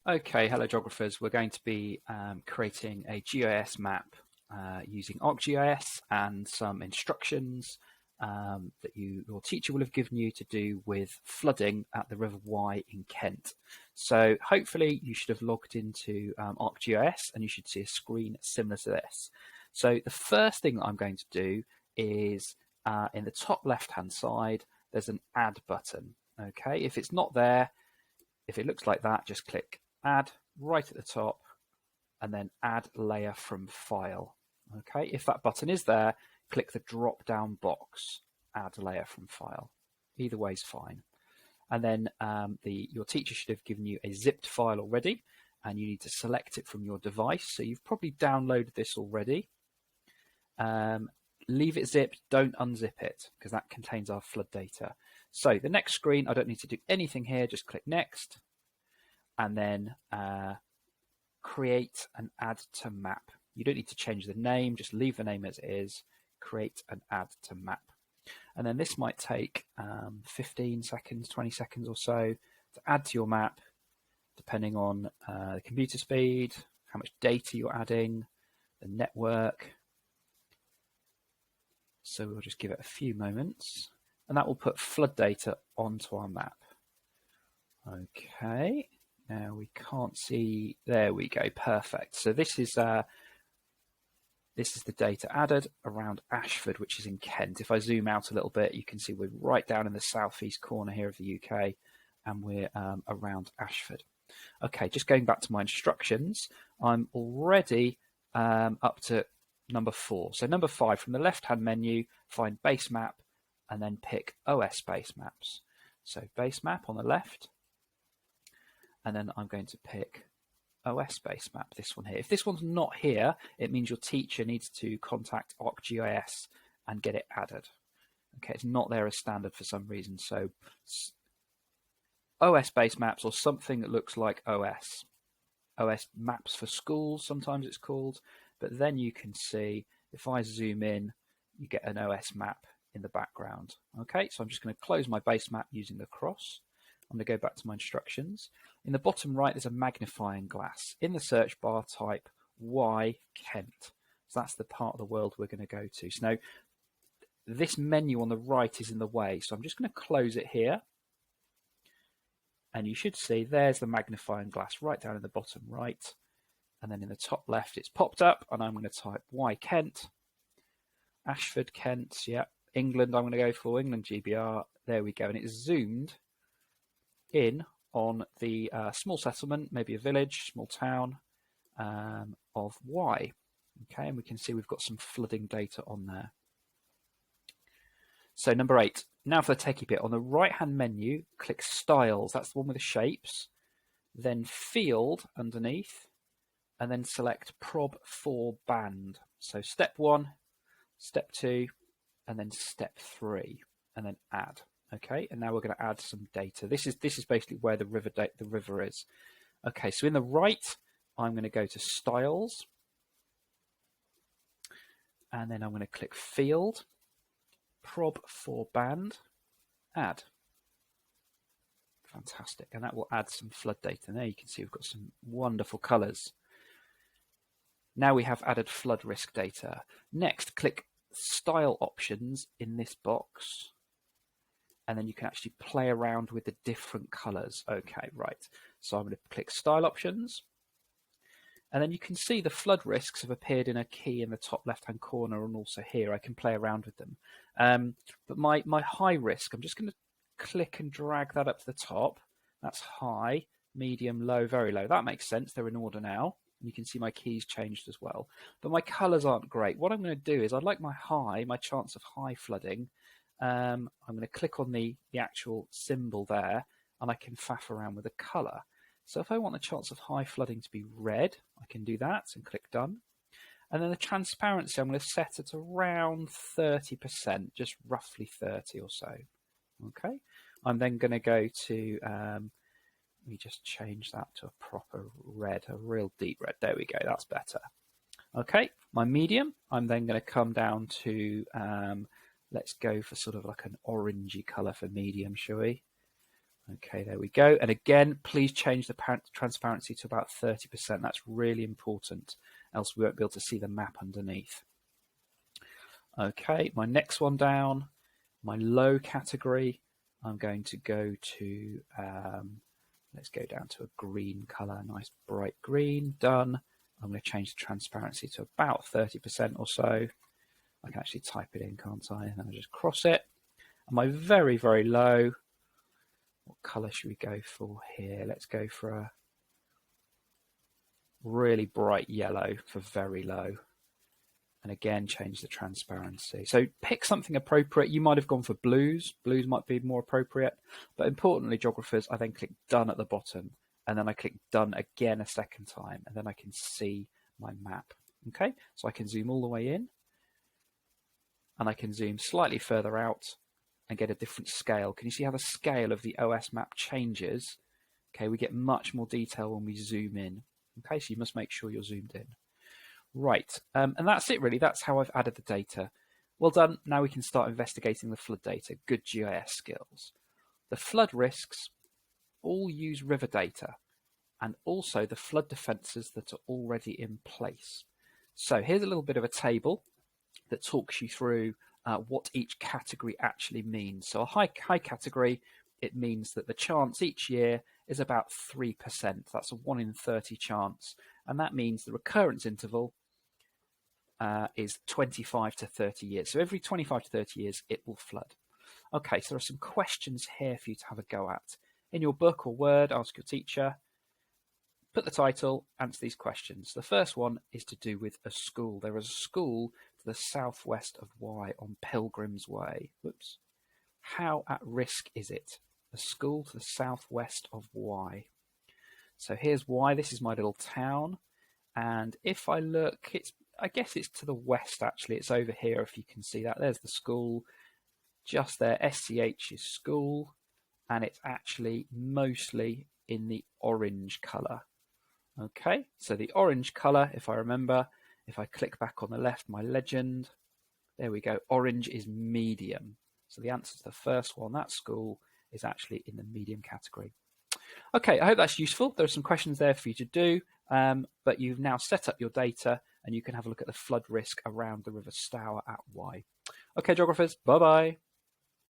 Okay, hello geographers. We're going to be creating a GIS map using ArcGIS and some instructions that your teacher will have given you to do with flooding at the River Wye in Kent. So hopefully you should have logged into ArcGIS and you should see a screen similar to this. So the first thing that I'm going to do is in the top left-hand side, there's an add button. Okay, if it's not there, if it looks like that, just click add right at the top and then add layer from file. Okay, if that button is there, click the drop down box, add layer from file. Either way is fine. And then your teacher should have given you a zipped file already and you need to select it from your device. So you've probably downloaded this already. Leave it zipped, don't unzip it because that contains our flood data. So the next screen, I don't need to do anything here, just click next and then create and add to map. You don't need to change the name, just leave the name as it is, create and add to map. And then this might take 15 seconds, 20 seconds or so to add to your map, depending on the computer speed, how much data you're adding, the network. So we'll just give it a few moments and that will put flood data onto our map. Okay, now we can't see, there we go, perfect. So this is the data added around Ashford, which is in Kent. If I zoom out a little bit, you can see we're right down in the southeast corner here of the UK and we're around Ashford. Okay, just going back to my instructions, I'm already up to number 4. So number 5, from the left-hand menu, find base map and then pick OS base maps. So base map on the left, and then I'm going to pick OS base map, this one here. If this one's not here, it means your teacher needs to contact ArcGIS and get it added. Okay, it's not there as standard for some reason. So OS base maps or something that looks like OS. OS maps for schools, sometimes it's called. But then you can see, if I zoom in, you get an OS map in the background. Okay, so I'm just going to close my base map using the cross. I'm going to go back to my instructions. In the bottom right, there's a magnifying glass. In the search bar, type Y Kent. So that's the part of the world we're going to go to. So now, this menu on the right is in the way. So I'm just going to close it here. And you should see there's the magnifying glass right down in the bottom right. And then in the top left, it's popped up, and I'm going to type Y Kent, Ashford, Kent, yeah, England, I'm going to go for England GBR. There we go, and it's zoomed in on the small settlement, maybe a village, small town of Y. Okay, and we can see we've got some flooding data on there. So number 8, now for the techie bit. On the right-hand menu, click Styles. That's the one with the shapes. Then Field underneath. And then select Prob 4 Band. So step 1, step 2, and then step 3, and then add. Okay, and now we're going to add some data. This is basically where the river is. Okay, so in the right, I'm going to go to Styles, and then I'm going to click Field, Prob 4 Band, Add. Fantastic, and that will add some flood data. And there you can see we've got some wonderful colours. Now we have added flood risk data. Next, click Style Options in this box. And then you can actually play around with the different colors. Okay, right. So I'm going to click Style Options. And then you can see the flood risks have appeared in a key in the top left-hand corner and also here. I can play around with them. But my high risk, I'm just going to click and drag that up to the top. That's high, medium, low, very low. That makes sense. They're in order now. You can see my keys changed as well. But my colours aren't great. What I'm going to do is I'd like my chance of high flooding. I'm going to click on the actual symbol there, and I can faff around with the colour. So if I want the chance of high flooding to be red, I can do that and click Done. And then the transparency, I'm going to set it around 30%, just roughly 30 or so. Okay. I'm then going to go to... let me just change that to a proper red, a real deep red. There we go, that's better. Okay, my medium, I'm then going to come down to, let's go for sort of like an orangey colour for medium, shall we? Okay, there we go. And again, please change the transparency to about 30%. That's really important, else we won't be able to see the map underneath. Okay, my next one down, my low category, I'm going to go to, let's go down to a green color, nice bright green, done. I'm going to change the transparency to about 30% or so. I can actually type it in, can't I? And then I just cross it. And my very, very low, what color should we go for here? Let's go for a really bright yellow for very low. And again, change the transparency. So pick something appropriate. You might have gone for blues. Blues might be more appropriate. But importantly, geographers, I then click done at the bottom. And then I click done again a second time. And then I can see my map. Okay, so I can zoom all the way in. And I can zoom slightly further out and get a different scale. Can you see how the scale of the OS map changes? Okay, we get much more detail when we zoom in. Okay, so you must make sure you're zoomed in. Right, and that's it really. That's how I've added the data. Well done. Now we can start investigating the flood data. Good GIS skills. The flood risks all use river data and also the flood defences that are already in place. So here's a little bit of a table that talks you through what each category actually means. So a high category, it means that the chance each year is about 3%. That's a 1 in 30 chance. And that means the recurrence interval is 25 to 30 years. So every 25 to 30 years, it will flood. Okay, so there are some questions here for you to have a go at. In your book or Word, ask your teacher, put the title, answer these questions. The first one is to do with a school. There is a school to the southwest of Y on Pilgrim's Way. Whoops. How at risk is it? A school to the southwest of Y. So here's Y. This is my little town. And if I look, I guess it's to the west, actually. It's over here, if you can see that. There's the school. Just there, SCH is school. And it's actually mostly in the orange colour. Okay, so the orange colour, if I remember, if I click back on the left, my legend, there we go. Orange is medium. So the answer to the first one, that school, is actually in the medium category. Okay, I hope that's useful. There are some questions there for you to do, but you've now set up your data and you can have a look at the flood risk around the River Stour at Y. Okay, geographers, bye-bye.